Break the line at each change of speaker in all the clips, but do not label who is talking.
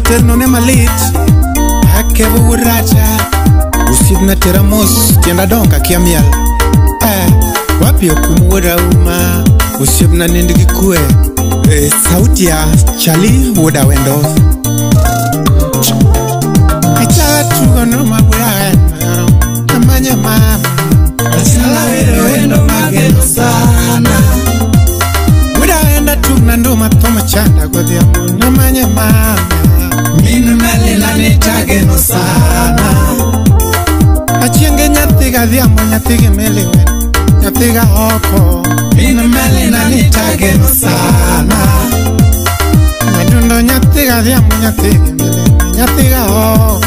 terno ne malit akevo uracha usib na teramos tienda donga kiamiel wapi okumura uma usib na nindigi kue sauti ya Chali woda wendo achala tugo no mabura amanya mama achala wendo mageno sana woda wenda tugna ndo matoma chanda godya mona amanya mama minu melina nitageno sana achienge nyathiga dhiambo nyathige meliwen nyathiga hoko minu melina nitageno sana nadundo nyathiga dhiambo nyathige meliwen nyathiga hoko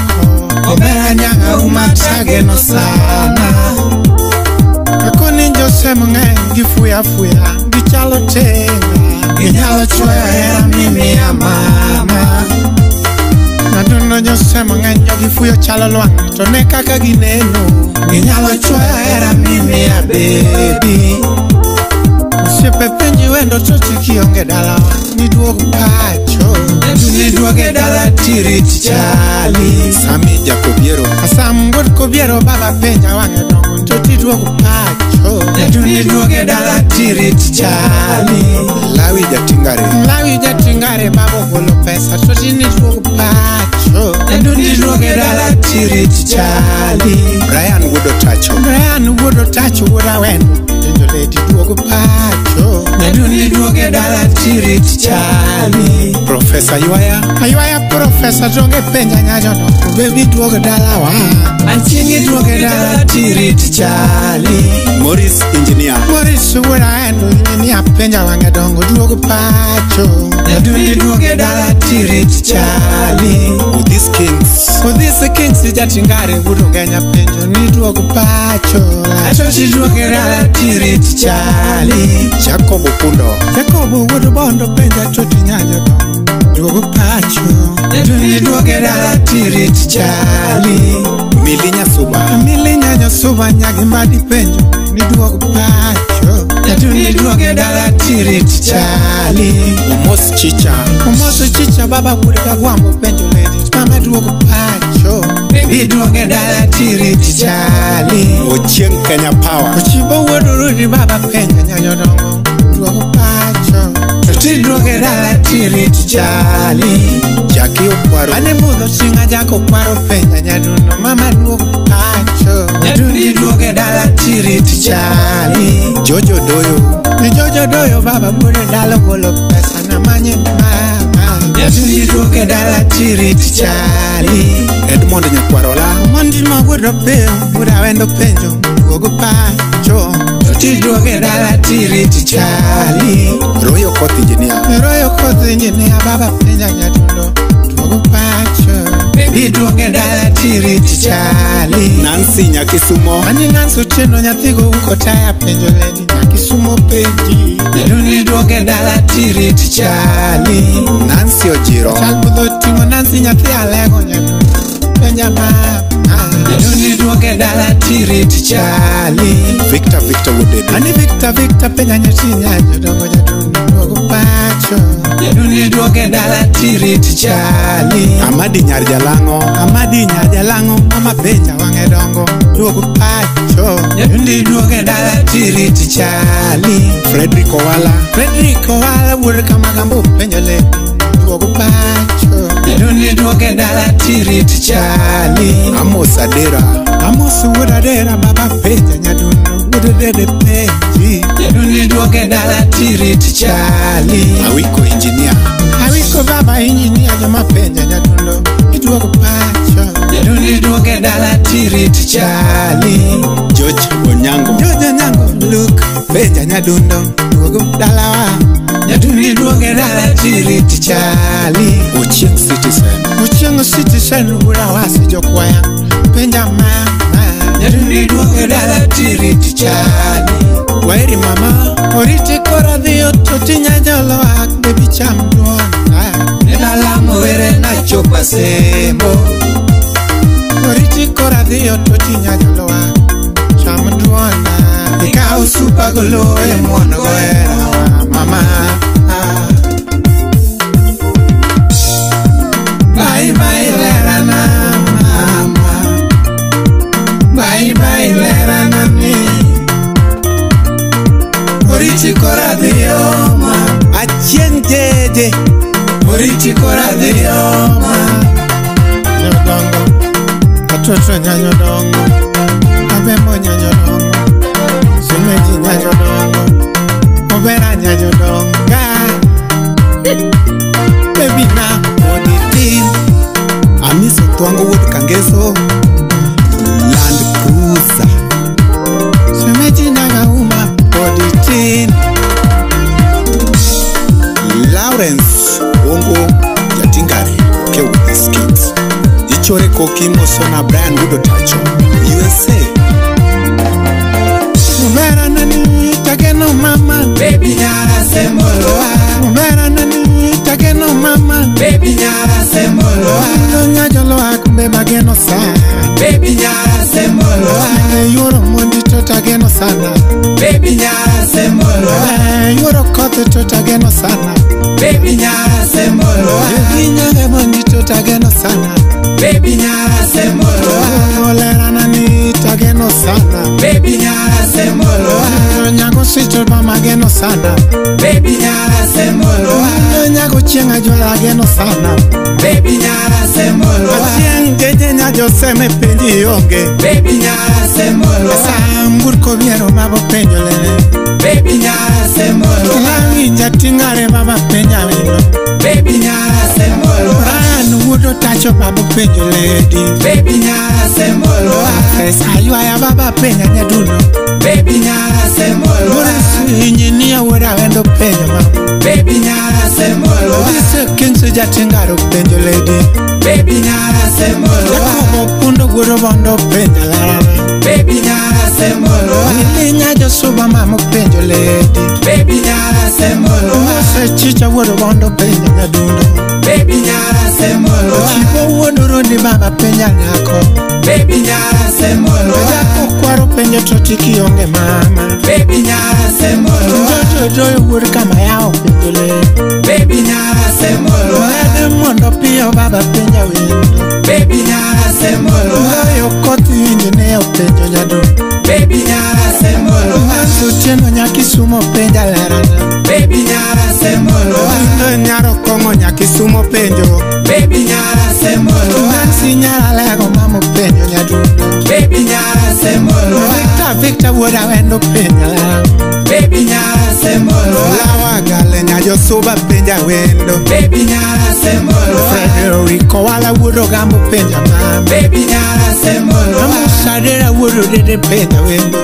obera nyanga umatageno sana akoni njose mung'eny gifuya fuya gichalo tenga ginyalo chwoyo hera mimi ya mama nadundo njose mung'eny gifuyo chalo lwang' to ne kaka gineno ginyalo chwoyo hera mimi ya baby osiepe penji wendo to tikionge dalawa niduog pacho niduoge dala tirit Chali Sami Jakobiero Asam god kobiero baba penja wange dongo to tiduog pacho niduoge dala tirit Chali Lawi jatingare babo golo pesa to niduog pacho niduoge dala tirit Chali Brian Wodo Tacho woda wendo lady duogo pacho niduoge dala tirit Chali Professor Ayuaya Professor jonge penja nyajo no baby duogo dala wa antingi duoge dala tirit Chali Morris woda endo engineer penja wange dongo duogo pacho niduoge dala tirit Chali Udhis Kings jatingare wodo genya penjo niduogo pacho niduoge dala tirit Chali Jacob wodo bondo penja choti nyanya dongo duogo pacho niduoge dala tirit Chali Milinya Suba nyagi madi penjo niduogo pacho niduoge dala tirit Chali Umos chicha baba kurika gwambo penjo lady mama duogo pacho niduoge dala tirit Chali Ochieng Kenya Power Ochibo wodo rudi baba penja nyanyo dongo duogo pacho niduoge dala tirit Chali Jackie Okwaro ane mudho singa jako Okwaro penja nyaduno mama duogo pacho niduoge dala tirit Chali Jojo Doyo baba bude dala golo pesa na manye mama niduoge dala tirit Chali Edmond Nyakwarola Mondi mawodo peo buda wendo penjo duogo pacho niduoge dala tirit Chali Royo Koth engineer baba penja nyadundo duogo pacho niduoge dala tirit Chali Nancy Nyakisumo Ani Nancy Otieno nyathigo uko taya penjo lady Nyakisumo penji niduoge dala tirit Chali Nancy Ojiro Chalbudho tingo Nancy nyathi alego nyadundo penja mama niduoge dala tirit Chali Victor Wodede Ani Victor penja nyathi nyanyo dongo nyadundo duogo pacho niduoge dala tirit Chali Amadi Nyar Jalango mama penja wange dongo duogo pacho niduoge dala tirit Chali Frederick Owala wuod kamagambo penjo le duogo pacho niduoge dala tirit Chali Amos wuod Adera baba penja nyadundo wuod dede penji niduoge dala tirit Chali Awiko baba engineer joma penja nyadundo niduogo pacho niduoge dala tirit Chali George Onyango look penja nyadundo duogo dala wa niduoge dala tirit Chali Ochieng Citizen wuda wasi jokwaya penja mama niduoge dala tirit Chali Wairi mama oriti kora dhiyo toti nyajolo ak baby cham duona nidalamo were na chopa sembo oriti kora dhiyo toti nyajolo ak cham duona ikaw supa golo e muono goera mama Oriti kora dhioma Achieng jeje Oriti kora dhioma Nyodongo Atoto nyanyodongo Abembo nyanyodongo Sumeji nyanyodongo Obera nyanyodonga Baby na Oditin Amiso tuango wood kangeso Land Cruiser Sumeji nyagauma Oditin Lawrence Ongo Yatingari Ke with the skits Ichore Koki Mosona Brian Wudo Tacho USA Mubera nani Takeno mama Baby nyara semoloa Mubera nani Takeno mama Baby nyara semoloa Nyajoloa kumbe mageno sana Baby nyara semoloa Yoro mundi totageno sana Baby nyara semoloa Yoro kote totageno sana Baby nyara semoloa Nyage mundi totageno sana Baby nyara semoloa Olera nani tageno sana Baby nyara semoloa Nyago sicho mama geno sana Baby nyara semoloa Nyago chienga jola geno sana Baby nyara semoloa Chieng jeje nyajo seme penji yonge Baby nyara semoloa Sambur kobiero mabo penjo lene Baby nyara semoloa Langi njatingare mama penja wino Baby nyara semoloa Ranu wudo tacho babo penjo lady Baby nyara semoloa Sayo ya baba penja nyaduno Baby nyara semoloa Ura injinia wura wendo penja mama Baby nyara semoloa Ura kingsu jatingaro penjo lady Baby nyara semoloa Jakobo pundo guro bondo penja larana Baby nyara semoloa Ili nyajo suba mama penjo lady Baby nyara semoloa Ura chicha guro bondo penja nyaduno Baby nyara semoloa Chibo wono rondi baba penja nyako Baby nyara semoloa Jako kwaro penjo totiki yonge mama Baby nyara semoloa Jojo wuri kama yao penjo lady Baby nyara semoloa Ede mondo pio baba penja windo Baby nyara semoloa Yokoti injine penjo nyado Baby nyara semoloa Sutieno nyakisumo penja lerana Baby nyara semoloa Nyaro kongo nyakisumo penjo Baby nyara semoloa Nansi nyara lego mamo penjo nyaduno Baby nyara semoloa Victor woda wendo penja lerana Baby nyara semoloa Lawa gale nyajo suba penja wendo Baby nyara semoloa Frederico wala wudo gambo penja mama Baby nyara semoloa Musadera wudo dede penja wendo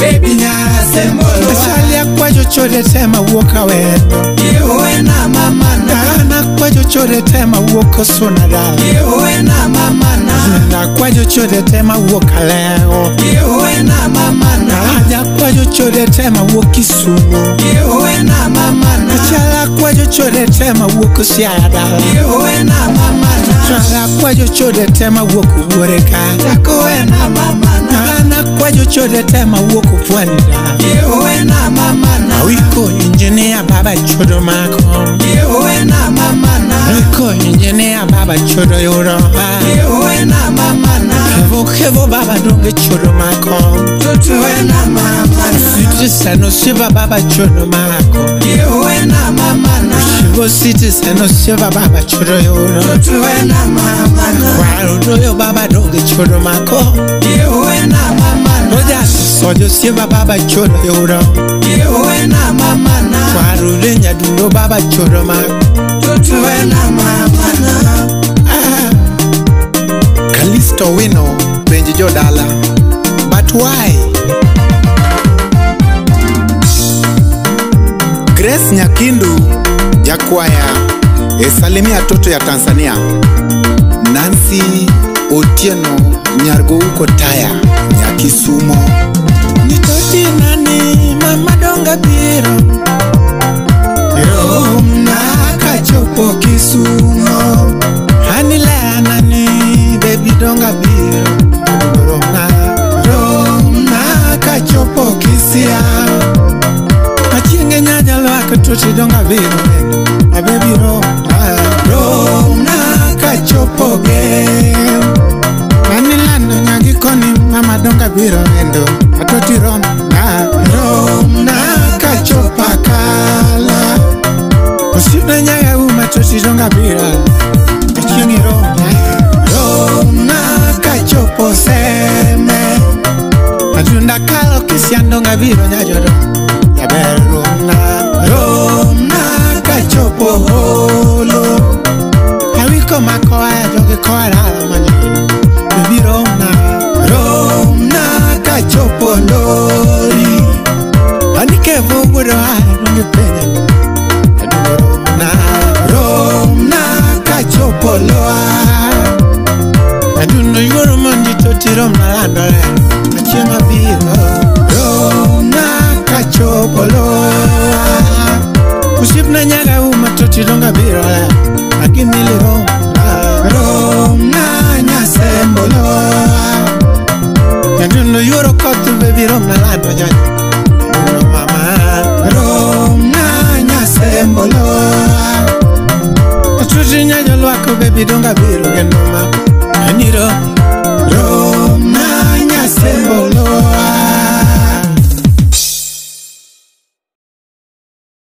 Baby nyara semoloa Salia kwajo chode tema woka wendo Yewe na mama na kwajo chode tema woko sonada Yewe na mama na kwajo chode tema woka leo Yewe na mama na kwajo chode tema woki sumo Yewe na mama na chala kwajo chode tema woko siada Yewe na mama na chala kwajo chode tema woko woreka Yewe na mama na kwajo chode tema woko pwanida Yewe na mama na Wiko engineer baba chodo mako Yewe na mama na Wiko engineer baba chodo yoro Yewe na mama na Kevo baba donge chodo mako Yewe na mama na Citizen shiva baba chodo mako Yewe na mama na Shivo citizen shiva baba chodo yoro Yewe na mama na Waro doyo baba donge chodo mako Yewe na mama na Roja sojo shiva baba chodo yoro Yewe na mama na Waro lenya dundo baba chodo mako Yewe na mama na Kalisto wino Benji Jodala But why? Grace Nyakindu Jakwaya Esalimia toto ya Tanzania Nancy Otieno Nyargo uko Taya Nyakisumo Nitoti nani mama donga biro Rom na kachopo Kisumo Hanilea nani baby donga biro Rom na kachopo Kisia Machinge nyajalo akatuti donga biro A baby Rom na kachopo game Manilando nyagikoni mama donga biro endo Atoti Rom na kachopa toti donga bira chiengi Roma kachopo seme Ajunda kalo kisiando ngabiro nyajoro Yaber Roma kachopo holo Hawiko makoa ya joge koa rala manyo Baby Roma kachopo lori Anike vuguro nungi penye Roma kachopo loa Aduno yoro mandi toti Roma landole Achema biro Roma kachopo loa Usipna nyaga toti donga biro Akimili Roma nyasembo loa Aduno yoro kotu baby Roma landole Mama Roma nyasembo loa Otuji nyajo lwako baby donga biro genoma Aniro Roma nyase